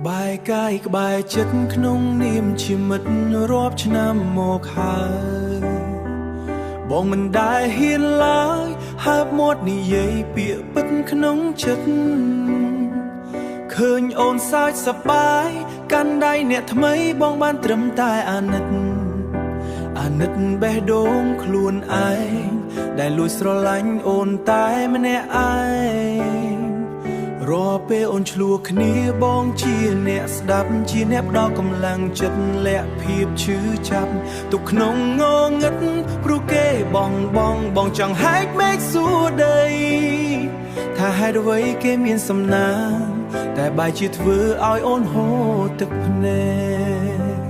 ក្បែរកាយក្បែរចិត្តក្នុងនាមជាមិត្តរាប់ឆ្នាំមកហើយបងមិនដែលហ៊ានឡើយហើបមាត់និយាយពាក្យពិតក្នុងចិត្តឃើញអូនសើចសប្បាយកាន់ដៃអ្នកថ្មីបងបានត្រឹមតែអាណិតបេះដូងខ្លួនឯងដែលលួចស្រឡាញ់អូនតែម្នាក់ឯងរាល់ពេលអូនឆ្លោះគ្នាបងជាអ្នកស្ដាប់ជាអ្នកផ្ដល់កម្លាំងចិត្តលាក់ភាពឈឺចាប់ទុកក្នុងងងឹតព្រោះគេបងចង់ហែកមេឃសួរដីថាហេតុអ្វីគេមានសំណាងតែបែរជាធ្វើឲ្យអូនហូរទឹកភ្នែក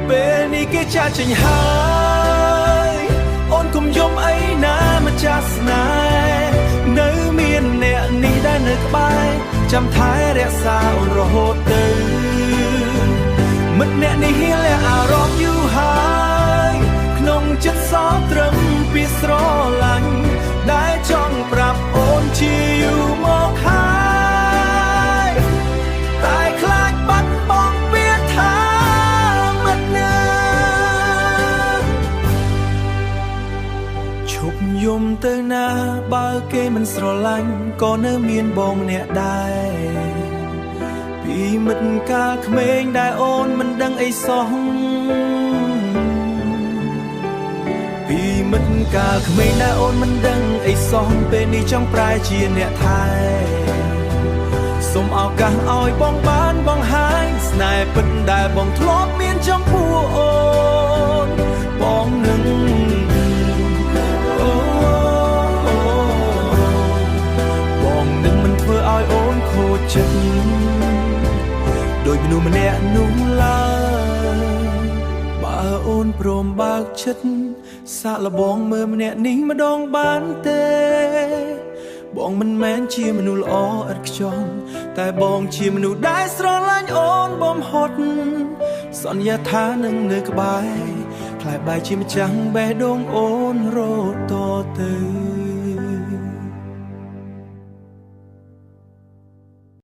ពេលនេះគេចាស់ចេញហើយអូនកុំយំអីណាម្ចាស់ស្នេហ៍នៅមានអ្នកនេះដែលនៅក្បែរចាំថែរក្សាអូនរហូតទៅមិត្តអ្នកនេះហ៊ានលះអារម្មណ៍យូរហើយក្នុងចិត្តសោកត្រឹមពីស្រឡាញ់ដែលចង់ប្រាប់អូនជាយូរមកហើយតែខ្លាចបាត់បង់ពាក្យថាឈប់យំទៅណាបើគេមិនស្រឡាញ់ក៏នៅមានបងម្នាក់ដែរពីមិត្តកាលក្មេងដែលអូនមិនដឹងអីសោះពីមិត្តកាលក្មេងដែលអូនមិនដឹងអីសោះពេលនេះចង់ប្រែជាអ្នកថែសូមឱកាសឲ្យបងបានបង្ហាញស្នេហ៍ពិតដែលបងធ្លាប់មានចំពោះអូនបងនឹងធ្វើឲ្យអូនខូចចិត្តដោយមនុស្សម្នាក់នោះឡើយបើអូនព្រមបើកចិត្តសាកល្បងមើលម្នាក់នេះម្ដងបានទេបងមិនមែនជាមនុស្សល្អឥតខ្ចោះតែបងជាមនុស្សដែលស្រឡាញ់អូនបំផុតសន្យាថានឹងនៅក្បែរខ្លាចបែរជាម្ចាំងបេះដូងអូនរត់តទៅ